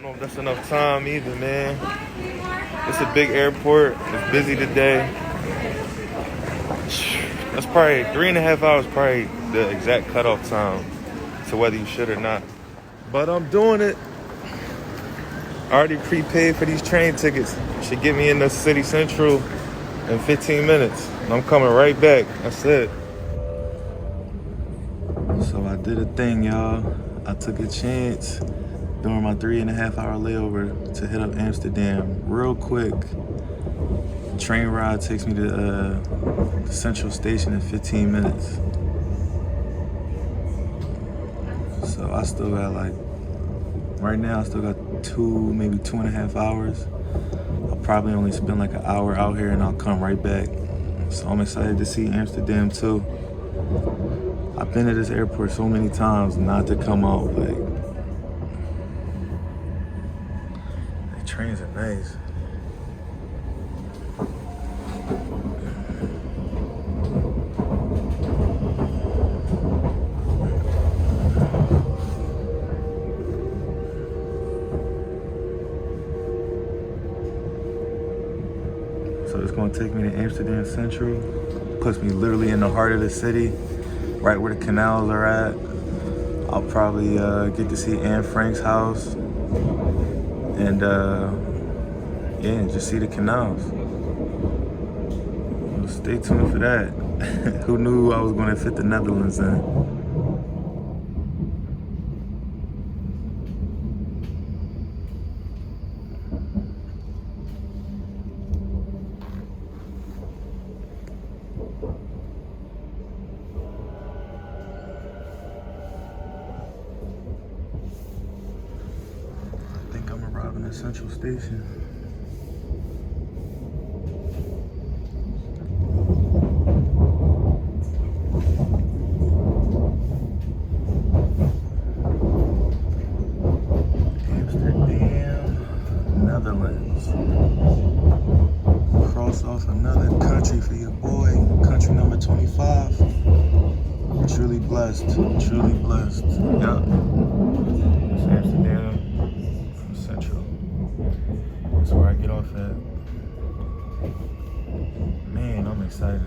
don't know if that's enough time either, man. It's a big airport. It's busy today. That's probably 3.5 hours, probably the exact cutoff time to whether you should or not. But I'm doing it. I already prepaid for these train tickets. Should get me in the city central in 15 minutes. And I'm coming right back. That's it. So I did a thing, y'all. I took a chance during my 3.5 hour layover to hit up Amsterdam real quick. Train ride takes me to the central station in 15 minutes. So I still got right now I still got maybe 2.5 hours. I'll probably only spend like an hour out here and I'll come right back. So I'm excited to see Amsterdam too. I've been to this airport so many times not to come out. The trains are nice. So it's gonna take me to Amsterdam Central. Puts me literally in the heart of the city, right where the canals are at. I'll probably get to see Anne Frank's house and just see the canals. Well, stay tuned for that. Who knew I was gonna fit the Netherlands in? Arriving at Central Station. Amsterdam, Netherlands. Cross off another country for your boy. Country number 25. Truly blessed. Truly blessed. Yup. It's Amsterdam. Central. That's where I get off at. Man, I'm excited.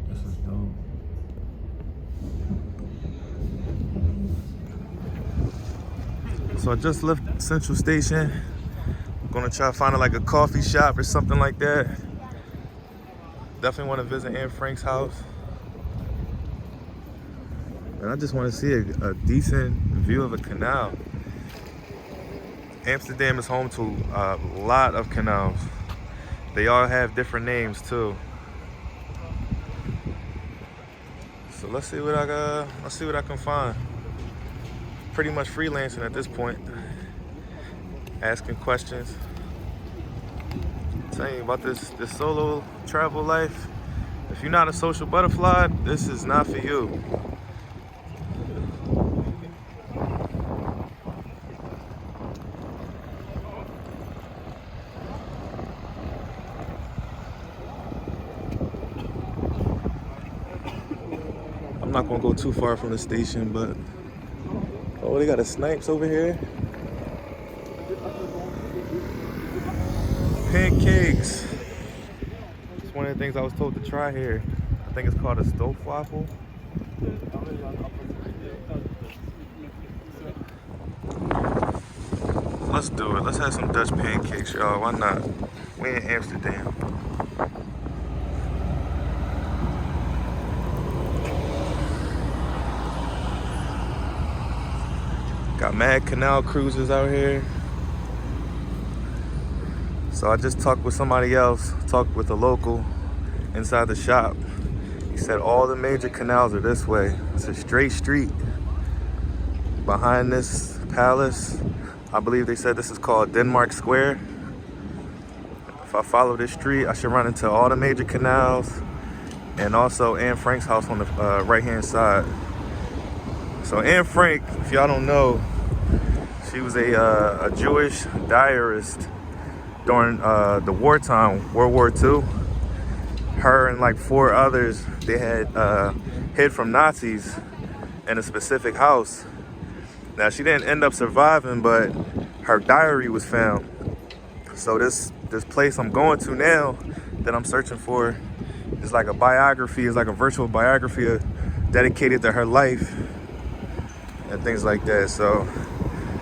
This is dope. So I just left Central Station. I'm gonna try to find a coffee shop or something like that. Definitely want to visit Anne Frank's house. And I just want to see a decent view of a canal. Amsterdam is home to a lot of canals. They all have different names too. So let's see what I can find. Pretty much freelancing at this point. Asking questions. Telling you about this solo travel life. If you're not a social butterfly, this is not for you. I'm not gonna go too far from the station, but oh, they got a Snipes over here. Pancakes. It's one of the things I was told to try here. I think it's called a stoofwafel. Let's do it. Let's have some Dutch pancakes, y'all. Why not? We in Amsterdam. Got mad canal cruisers out here. So I just talked with somebody else, talked with a local inside the shop. He said all the major canals are this way. It's a straight street. Behind this palace, I believe they said this is called Denmark Square. If I follow this street, I should run into all the major canals and also Anne Frank's house on the right-hand side. So Anne Frank, if y'all don't know, she was a Jewish diarist during the wartime, World War II. Her and 4 others, they had hid from Nazis in a specific house. Now, she didn't end up surviving, but her diary was found. So this place I'm going to now that I'm searching for is like a biography, is like a virtual biography dedicated to her life and things like that. So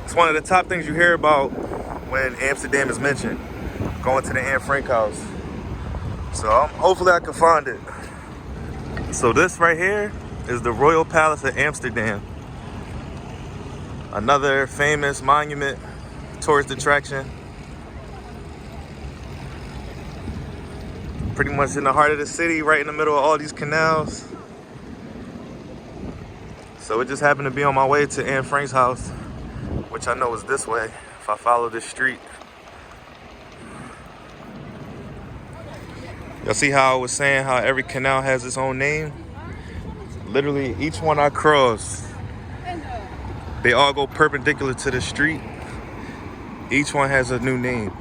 it's one of the top things you hear about when Amsterdam is mentioned, going to the Anne Frank house. So hopefully I can find it. So this right here is the Royal Palace of Amsterdam. Another famous monument, tourist attraction. Pretty much in the heart of the city, right in the middle of all these canals. So it just happened to be on my way to Anne Frank's house, which I know is this way if I follow this street. Y'all see how I was saying how every canal has its own name? Literally each one I cross, they all go perpendicular to the street. Each one has a new name.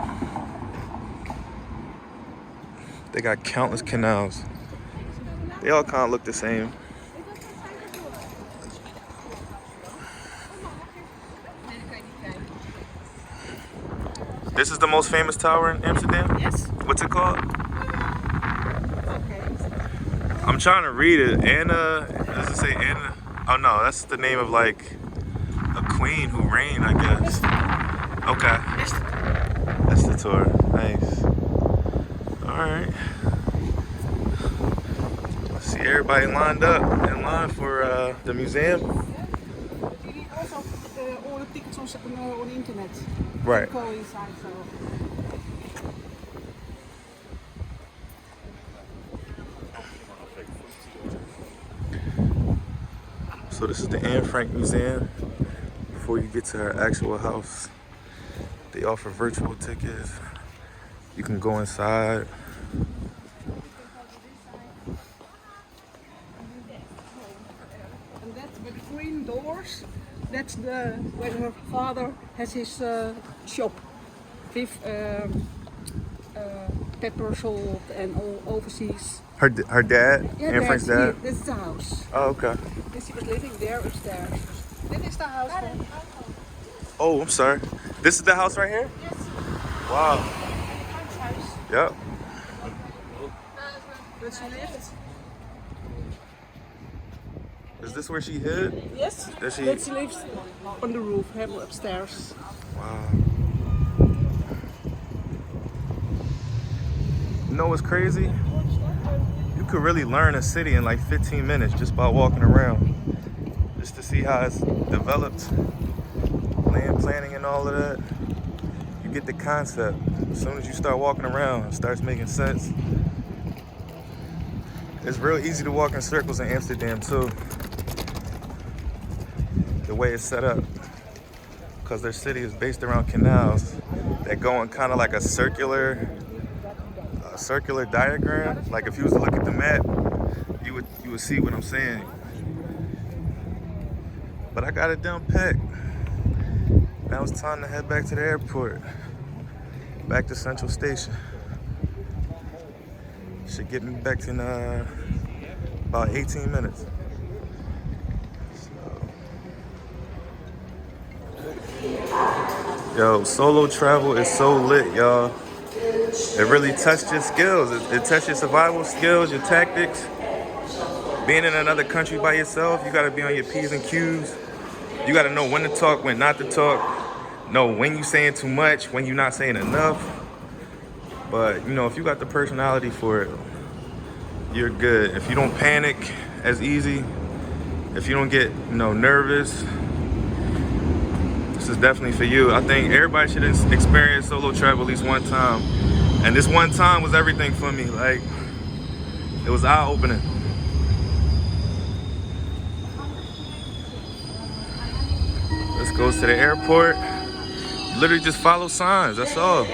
They got countless canals. They all kind of look the same. This is the most famous tower in Amsterdam? Yes. What's it called? I'm trying to read it. Anna, does it say Anna? Oh no, that's the name of like a queen who reigned, I guess. Okay. That's the tour. Nice. Alright. See everybody lined up in line for the museum. Also, all the tickets on the internet. Right. Call inside, so. So this is the Anne Frank Museum. Before you get to her actual house, they offer virtual tickets. You can go inside. And that's with green doors. That's the where her father has his shop with pepper, salt, and all overseas. Her dad? Yeah, Anne Frank's dad? This is the house. Oh, okay. This he was living there upstairs. This is the house. Oh, I'm sorry. This is the house right here? Yes. Wow. Yep. That's she lived. Is this where she hid? Yes. Does she? That she lives on the roof, upstairs. Wow. You know what's crazy? You could really learn a city in like 15 minutes just by walking around. Just to see how it's developed. Land planning and all of that. You get the concept. As soon as you start walking around, it starts making sense. It's real easy to walk in circles in Amsterdam too. The way it's set up. Because their city is based around canals that go in kind of like a circular diagram. Like if you was to look at the map, you would see what I'm saying. But I got it down packed. Now it's time to head back to the airport. Back to Central Station. Should get me back in about 18 minutes. Yo, solo travel is so lit, y'all. It really tests your skills. It tests your survival skills, your tactics. Being in another country by yourself, you gotta be on your P's and Q's. You gotta know when to talk, when not to talk. Know when you saying too much, when you're not saying enough. But, you know, if you got the personality for it, you're good. If you don't panic as easy, if you don't get, nervous, this is definitely for you. I think everybody should experience solo travel at least one time. And this one time was everything for me. Like, it was eye-opening. Let's go to the airport. Literally just follow signs, that's all.